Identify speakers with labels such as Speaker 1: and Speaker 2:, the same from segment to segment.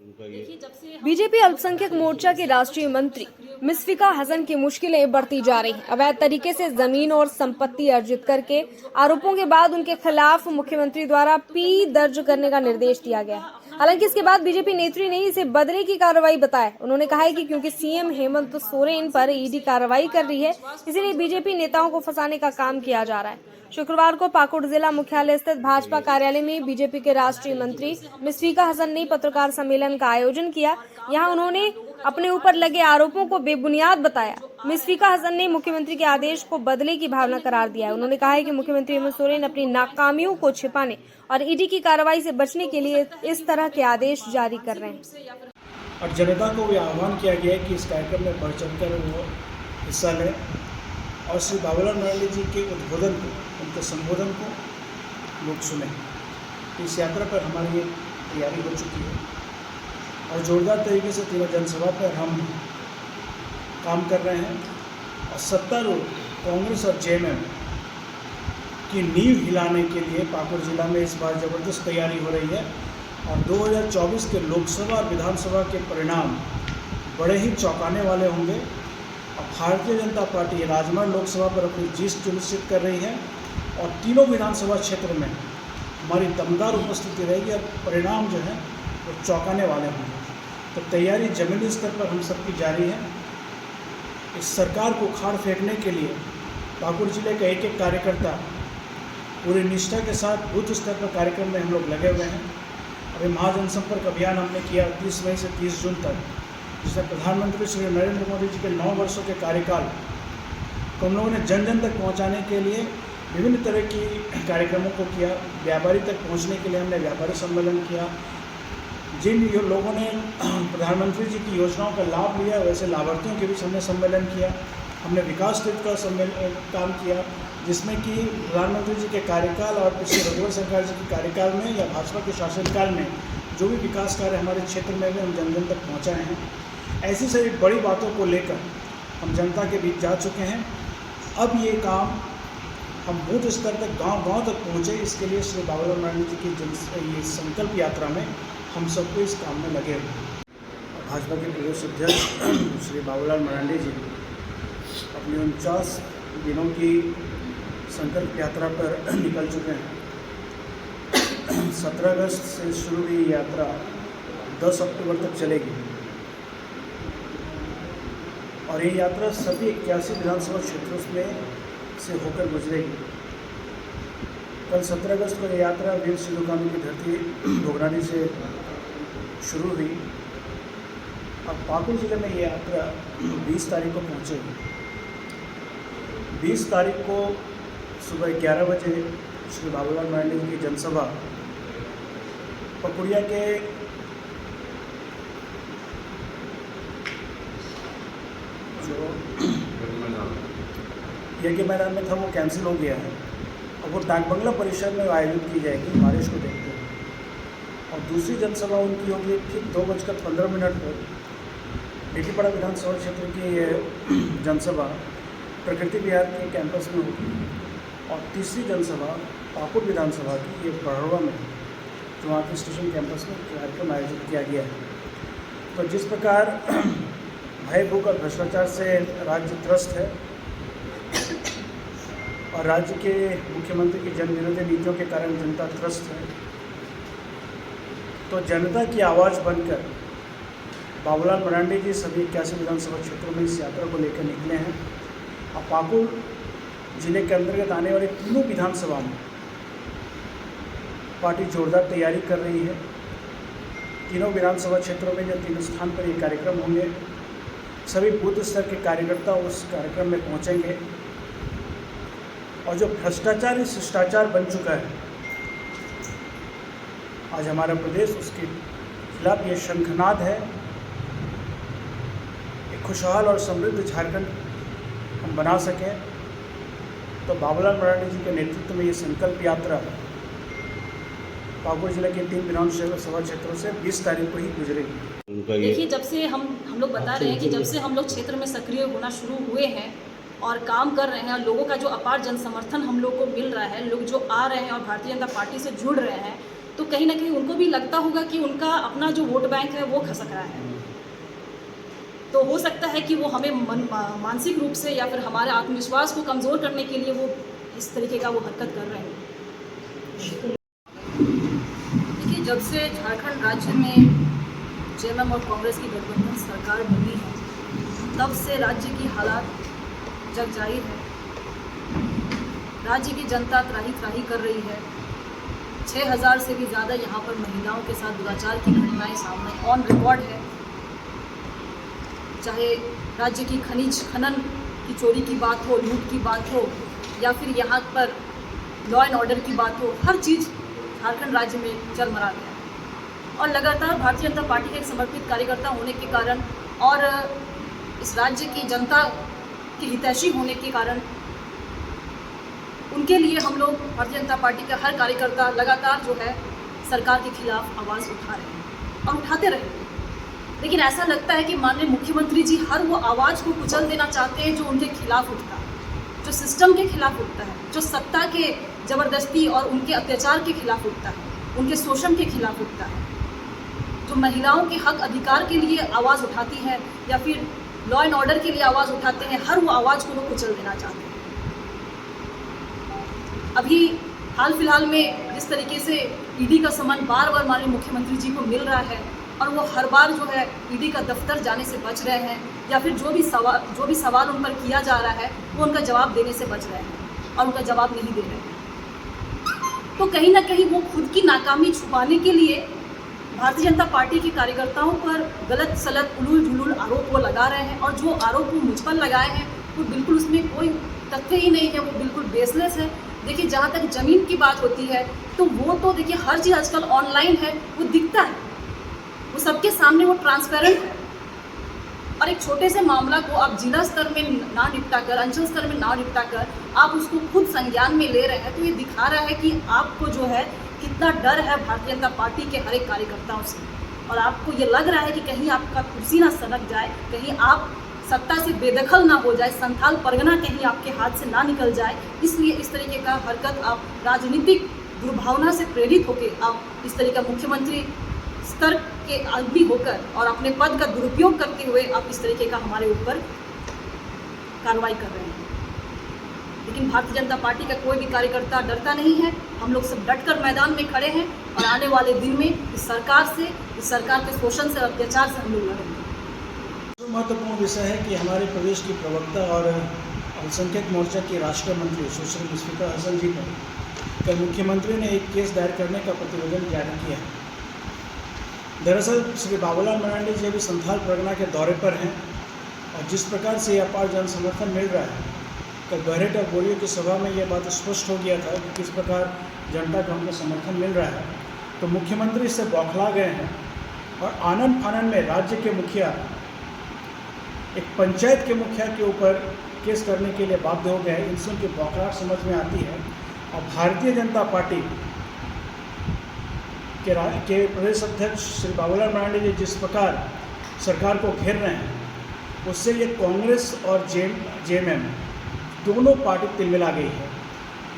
Speaker 1: BJP अल्पसंख्यक मोर्चा के राष्ट्रीय मंत्री मिसफिका हसन की मुश्किलें बढ़ती जा रही हैं। अवैध तरीके से जमीन और संपत्ति अर्जित करके आरोपों के बाद उनके खिलाफ मुख्यमंत्री द्वारा पी दर्ज करने का निर्देश दिया गया है। हालांकि इसके बाद बीजेपी नेत्री ने इसे बदले की कार्रवाई बताया। उन्होंने कहा है कि क्योंकि सीएम हेमंत सोरेन पर ईडी कार्रवाई कर रही है, इसीलिए बीजेपी नेताओं को फंसाने का काम किया जा रहा है। शुक्रवार को पाकुड़ जिला मुख्यालय स्थित भाजपा कार्यालय में बीजेपी के राष्ट्रीय मंत्री मिसफिका हसन ने पत्रकार सम्मेलन का आयोजन किया। यहां उन्होंने अपने ऊपर लगे आरोपों को बेबुनियाद बताया। मिसफिका हसन ने मुख्यमंत्री के आदेश को बदले की भावना करार दिया है। उन्होंने कहा है कि मुख्यमंत्री हेमंत सोरेन अपनी नाकामियों को छिपाने और ईडी की कार्रवाई से बचने के लिए इस तरह के आदेश जारी कर रहे हैं।
Speaker 2: और जनता को भी आह्वान किया गया है कि इस कार्यक्रम में बढ़ चढ़कर वो हिस्सा लें और श्री बाबूलाल मरांडी जी के उद्बोधन को, उनके संबोधन को लोग सुने। इस यात्रा पर हमारी तैयारी हो चुकी है और जोरदार तरीके से तीनों जनसभा पर हम काम कर रहे हैं और सत्तारूढ़ कांग्रेस और जेएमएम की नींव हिलाने के लिए पाकुड़ जिला में इस बार ज़बरदस्त तैयारी हो रही है। और 2024 के लोकसभा और विधानसभा के परिणाम बड़े ही चौंकाने वाले होंगे। और भारतीय जनता पार्टी राजमहल लोकसभा पर अपनी जीत सुनिश्चित कर रही है और तीनों विधानसभा क्षेत्र में हमारी दमदार उपस्थिति रहेगी और परिणाम जो है वो चौंकाने वाले होंगे। तो तैयारी जमीनी स्तर पर हम सबकी जारी है। इस सरकार को उखाड़ फेंकने के लिए पाकुड़ जिले का एक एक कार्यकर्ता पूरी निष्ठा के साथ बूथ स्तर पर कार्यक्रम में हम लोग लगे हुए हैं। अभी महाजनसंपर्क अभियान हमने किया 30 मई से 30 जून तक, जिसमें प्रधानमंत्री श्री नरेंद्र मोदी जी के 9 वर्षों के कार्यकाल को हम लोगों ने जन जन तक पहुंचाने के लिए विभिन्न तरह की कार्यक्रमों को किया। व्यापारी तक पहुंचने के लिए हमने व्यापारी सम्मेलन किया। जिन लोगों ने प्रधानमंत्री जी की योजनाओं का लाभ लिया वैसे लाभार्थियों के बीच हमने सम्मेलन किया। हमने विकास तत्व का काम किया, जिसमें कि प्रधानमंत्री जी के कार्यकाल और पिछले रघुवर सरकार जी के कार्यकाल में या भाजपा के शासनकाल में जो भी विकास कार्य हमारे क्षेत्र में भी हम जन जन तक पहुँचाए हैं। ऐसी सारी बड़ी बातों को लेकर हम जनता के बीच जा चुके हैं। अब ये काम हम बूथ स्तर तक, गांव-गांव तक पहुँचे, इसके लिए श्री बाबूलाल मरांडी जी की ये संकल्प यात्रा में हम सबको इस काम में लगे हुए हैं। भाजपा के प्रदेश अध्यक्ष श्री बाबूलाल मरांडी जी अपनी 49 दिनों की संकल्प यात्रा पर निकल चुके हैं। 17 अगस्त से शुरू हुई यात्रा 10 अक्टूबर तक चलेगी और ये यात्रा सभी 81 विधानसभा क्षेत्रों में से होकर गुजरेगी। कल 17 अगस्त को ये यात्रा वीर सिंधु कानू की धरती भोगरानी से शुरू हुई और पाकुड़ जिले में ये यात्रा 20 तारीख को पहुँचेगी। 20 तारीख को सुबह 11 बजे श्री बाबूलाल मरांडी जी की जनसभा पकुड़िया के जो यज्ञ मैदान में था वो कैंसिल हो गया है और वो डाक बंगला परिसर में आयोजित की जाएगी बारिश को देखते हुए। और दूसरी जनसभा उनकी होगी ठीक 2:15 पर बेटीपाड़ा विधानसभा क्षेत्र की जनसभा प्रकृति विहार के कैंपस में होगी और तीसरी जनसभा पाकुड़ विधानसभा की ये बड़ौदा में जो वहाँ के स्टेशन कैंपस में कार्यक्रम आयोजित किया गया है। तो जिस प्रकार भय, भूख और भ्रष्टाचार से राज्य त्रस्त है और राज्य के मुख्यमंत्री की जन विरोधी नीतियों के कारण जनता त्रस्त है, तो जनता की आवाज़ बनकर बाबूलाल मरांडी जी सभी 81 विधानसभा क्षेत्रों में इस यात्रा को लेकर निकले हैं। और पाकुड़ जिले के अंतर्गत आने वाले तीनों विधानसभा में पार्टी जोरदार तैयारी कर रही है। तीनों विधानसभा क्षेत्रों में जो 3 स्थान पर ये कार्यक्रम होंगे, सभी बूथ स्तर के कार्यकर्ता उस कार्यक्रम में पहुंचेंगे। और जो भ्रष्टाचार ही शिष्टाचार बन चुका है आज हमारा प्रदेश, उसके खिलाफ ये शंखनाद है। एक खुशहाल और समृद्ध झारखंड हम बना सकें, तो बाबूलाल मरांडी जी के नेतृत्व में ये संकल्प यात्रा पाकुड़ जिले के 3 विधानसभा क्षेत्रों से 20 तारीख को ही गुजरेगी।
Speaker 3: देखिए, जब से हम लोग बता रहे हैं कि जब से हम लोग क्षेत्र में सक्रिय होना शुरू हुए हैं और काम कर रहे हैं और लोगों का जो अपार जन समर्थन हम लोग को मिल रहा है, लोग जो आ रहे हैं और भारतीय जनता पार्टी से जुड़ रहे हैं, तो कहीं ना कहीं उनको भी लगता होगा कि उनका अपना जो वोट बैंक है वो खसक रहा है। तो हो सकता है कि वो हमें मानसिक रूप से या फिर हमारे आत्मविश्वास को कमज़ोर करने के लिए वो इस तरीके का वो हरकत कर रहे हैं। देखिए, जब से झारखंड राज्य में जेएमएम और कांग्रेस की गठबंधन सरकार बनी है, तब से राज्य की हालात जग जाहिर है। राज्य की जनता त्राही त्राही कर रही है। 6000 से भी ज़्यादा यहाँ पर महिलाओं के साथ दुराचार की घटनाएं सामने ऑन रिकॉर्ड है। चाहे राज्य की खनिज खनन की चोरी की बात हो, लूट की बात हो, या फिर यहाँ पर लॉ एंड ऑर्डर की बात हो, हर चीज़ झारखंड राज्य में चरमरा गया है। और लगातार भारतीय जनता पार्टी के एक समर्पित कार्यकर्ता होने के कारण और इस राज्य की जनता की हितैषी होने के कारण उनके लिए हम लोग भारतीय जनता पार्टी का हर कार्यकर्ता लगातार जो है सरकार के खिलाफ आवाज़ उठा रहे हैं और उठाते रहेंगे। लेकिन ऐसा लगता है कि माननीय मुख्यमंत्री जी हर वो आवाज़ को कुचल देना चाहते हैं जो उनके खिलाफ उठता है, जो सिस्टम के खिलाफ उठता है, जो सत्ता के ज़बरदस्ती और उनके अत्याचार के खिलाफ उठता है, उनके शोषण के खिलाफ उठता है, जो महिलाओं के हक अधिकार के लिए आवाज़ उठाती है या फिर लॉ एंड ऑर्डर के लिए आवाज़ उठाते हैं, हर वो आवाज़ को वो कुचल देना चाहते हैं। अभी हाल फिलहाल में जिस तरीके से ईडी का सामान बार बार माननीय मुख्यमंत्री जी को मिल रहा है और वो हर बार जो है ईडी का दफ्तर जाने से बच रहे हैं, या फिर जो भी सवाल उन पर किया जा रहा है वो उनका जवाब देने से बच रहे हैं और उनका जवाब नहीं दे रहे हैं। तो कहीं ना कहीं वो खुद की नाकामी छुपाने के लिए भारतीय जनता पार्टी के कार्यकर्ताओं पर गलत सलत उलूल झुलूल आरोप वो लगा रहे हैं, और जो आरोप वो मुझ पर लगाए हैं वो बिल्कुल उसमें कोई तथ्य ही नहीं है, वो बिल्कुल बेसलेस है। देखिए, जहाँ तक ज़मीन की बात होती है तो वो तो देखिए हर चीज़ आजकल ऑनलाइन है, वो दिखता है, वो सबके सामने वो ट्रांसपेरेंट है। और एक छोटे से मामला को आप जिला स्तर में ना निपटा कर, अंचल स्तर में ना निपटा कर आप उसको खुद संज्ञान में ले रहे हैं, तो ये दिखा रहा है कि आपको जो है कितना डर है भारतीय जनता पार्टी के हर एक कार्यकर्ताओं से, और आपको ये लग रहा है कि कहीं आपका कुर्सी ना सनक जाए, कहीं आप सत्ता से बेदखल ना हो जाए, संथाल परगना कहीं आपके हाथ से ना निकल जाए। इसलिए इस तरीके का हरकत आप राजनीतिक दुर्भावना से प्रेरित होकर आप इस तरीके का मुख्यमंत्री स्तर के आदमी होकर और अपने पद का दुरुपयोग करते हुए आप इस तरीके का हमारे ऊपर कार्रवाई कर रहे हैं। लेकिन भारतीय जनता पार्टी का कोई भी कार्यकर्ता डरता नहीं है। हम लोग सब डटकर मैदान में खड़े हैं और आने वाले दिन में इस सरकार के शोषण से, अत्याचार से हम लोग लड़ेंगे।
Speaker 2: महत्वपूर्ण विषय है कि हमारे प्रदेश की प्रवक्ता और अल्पसंख्यक मोर्चा की राष्ट्रीय मंत्री सुश्री मुश्फिका हसन जी ने कल मुख्यमंत्री ने एक केस दायर करने का प्रतिवेदन जारी किया है। दरअसल श्री बाबूलाल मरांडी जी अभी संथाल परगना के दौरे पर हैं, और जिस प्रकार से अपार जन समर्थन मिल रहा है, कल बहरेट और बोरियो की सभा में यह बात स्पष्ट हो गया था कि किस प्रकार जनता का उनको समर्थन मिल रहा है। तो मुख्यमंत्री इससे बौखला गए हैं और आनन फानन में राज्य के मुखिया, एक पंचायत के मुखिया के ऊपर केस करने के लिए बाध्य हो गए हैं। इनसे उनकी बौखलाहट समझ में आती है। और भारतीय जनता पार्टी के प्रदेश अध्यक्ष श्री बाबूलाल मरांडी जी जिस प्रकार सरकार को घेर रहे हैं, उससे ये कांग्रेस और जेएमएम दोनों पार्टी तिलमिला गई है।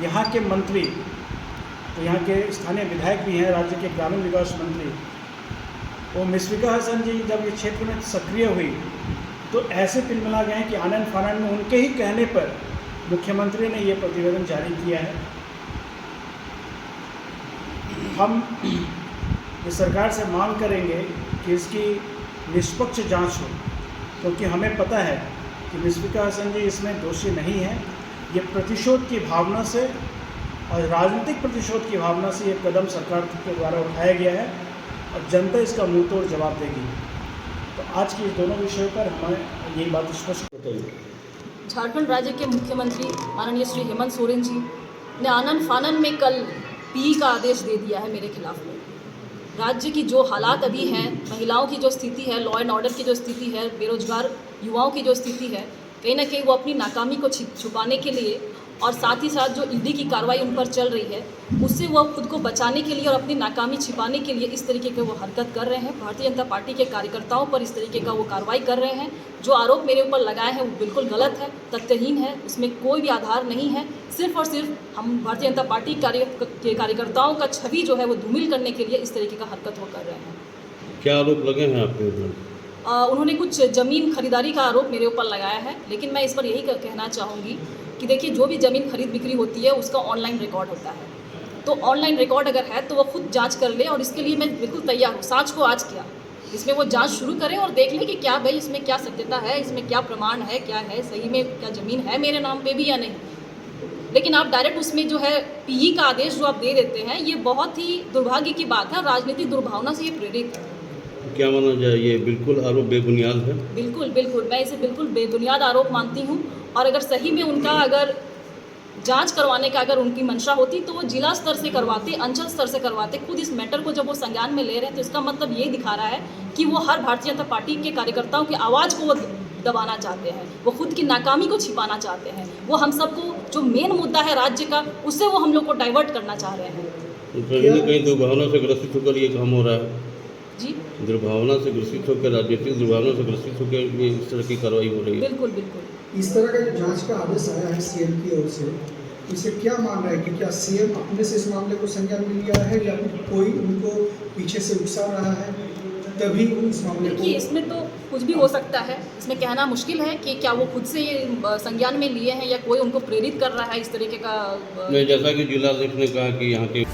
Speaker 2: यहाँ के मंत्री, तो यहाँ के स्थानीय विधायक भी हैं, राज्य के ग्रामीण विकास मंत्री, वो मुश्फिका हसन जी जब ये क्षेत्र में सक्रिय हुई तो ऐसे तिलमिला गए हैं कि आनन फानन में उनके ही कहने पर मुख्यमंत्री ने ये प्रतिवेदन जारी किया है। हम इस सरकार से मांग करेंगे कि इसकी निष्पक्ष जांच हो, क्योंकि हमें पता है कि मुश्फिका हसन जी इसमें दोषी नहीं है। ये प्रतिशोध की भावना से और राजनीतिक प्रतिशोध की भावना से ये कदम सरकार के द्वारा उठाया गया है और जनता इसका मुंह तोड़ जवाब देगी। तो आज के इस दोनों विषयों पर हमें यही बात स्पष्ट बताइए।
Speaker 3: झारखंड राज्य के मुख्यमंत्री माननीय श्री हेमंत सोरेन जी ने आनन फानन में कल पीई का आदेश दे दिया है मेरे खिलाफ में। राज्य की जो हालात अभी हैं, महिलाओं की जो स्थिति है, लॉ एंड ऑर्डर की जो स्थिति है, बेरोजगार युवाओं की जो स्थिति है, कहीं ना कहीं वो अपनी नाकामी को छुपाने के लिए और साथ ही साथ जो ईडी की कार्रवाई उन पर चल रही है उससे वो खुद को बचाने के लिए और अपनी नाकामी छिपाने के लिए इस तरीके के वो हरकत कर रहे हैं। भारतीय जनता पार्टी के कार्यकर्ताओं पर इस तरीके का वो कार्रवाई कर रहे हैं। जो आरोप मेरे ऊपर लगाए हैं वो बिल्कुल गलत है, तथ्यहीन है, उसमें कोई भी आधार नहीं है। सिर्फ और सिर्फ हम भारतीय जनता पार्टी के कार्यकर्ताओं का छवि जो है वो धूमिल करने के लिए इस तरीके का हरकत वो कर रहे हैं।
Speaker 4: क्या आरोप लगे हैं आपके ऊपर?
Speaker 3: उन्होंने कुछ ज़मीन खरीदारी का आरोप मेरे ऊपर लगाया है, लेकिन मैं इस पर यही कहना चाहूँगी कि देखिए जो भी ज़मीन खरीद बिक्री होती है उसका ऑनलाइन रिकॉर्ड होता है। तो ऑनलाइन रिकॉर्ड अगर है तो वो खुद जांच कर ले, और इसके लिए मैं बिल्कुल तैयार हूँ। साँच को आज किया, इसमें वो जांच शुरू करें और देख लें कि क्या भाई इसमें क्या सत्यता है, इसमें क्या प्रमाण है, क्या है, सही में क्या ज़मीन है मेरे नाम पे भी या नहीं। लेकिन आप डायरेक्ट उसमें जो है पीई का आदेश जो आप दे देते हैं, ये बहुत ही दुर्भाग्य की बात है। राजनीतिक दुर्भावना से ये प्रेरित है।
Speaker 4: क्या माना जाए, ये बिल्कुल आरोप बेबुनियाद है?
Speaker 3: बिल्कुल बिल्कुल, मैं इसे बिल्कुल बेबुनियाद आरोप मानती हूँ। और अगर सही में उनका अगर जांच करवाने का अगर उनकी मंशा होती तो वो जिला स्तर से करवाते, अंचल स्तर से करवाते। खुद इस मैटर को जब वो संज्ञान में ले रहे हैं तो इसका मतलब ये दिखा रहा है कि वो हर भारतीय जनता पार्टी के कार्यकर्ताओं की आवाज़ को वो दबाना चाहते हैं, वो खुद की नाकामी को छिपाना चाहते हैं। वो हम सबको जो मेन मुद्दा है राज्य का, उससे वो हम लोग को डाइवर्ट करना चाह रहे हैं।
Speaker 4: कहीं ना कहीं दुर्भावना से ग्रसित होकर ये काम हो रहा है।
Speaker 3: जी
Speaker 4: दुर्भावना से ग्रसित होकर, राजनीतिक दुर्भावना से ग्रसित होकर ये इस तरह की कार्रवाई हो रही है।
Speaker 3: बिल्कुल बिल्कुल।
Speaker 5: इस तरह का जो जांच का आदेश आया है सीएम की ओर से, इसे क्या मान रहा है कि क्या सीएम अपने से इस मामले को संज्ञान में लिया है या फिर कोई उनको पीछे से उकसा रहा है तभी इस मामले को?
Speaker 3: देखिए इसमें तो कुछ भी हो सकता है, इसमें कहना मुश्किल है कि क्या वो खुद से ये संज्ञान में लिए हैं या कोई उनको प्रेरित कर रहा है इस तरीके का।
Speaker 4: जैसा कि जिला अध्यक्ष ने कहा कि यहाँ के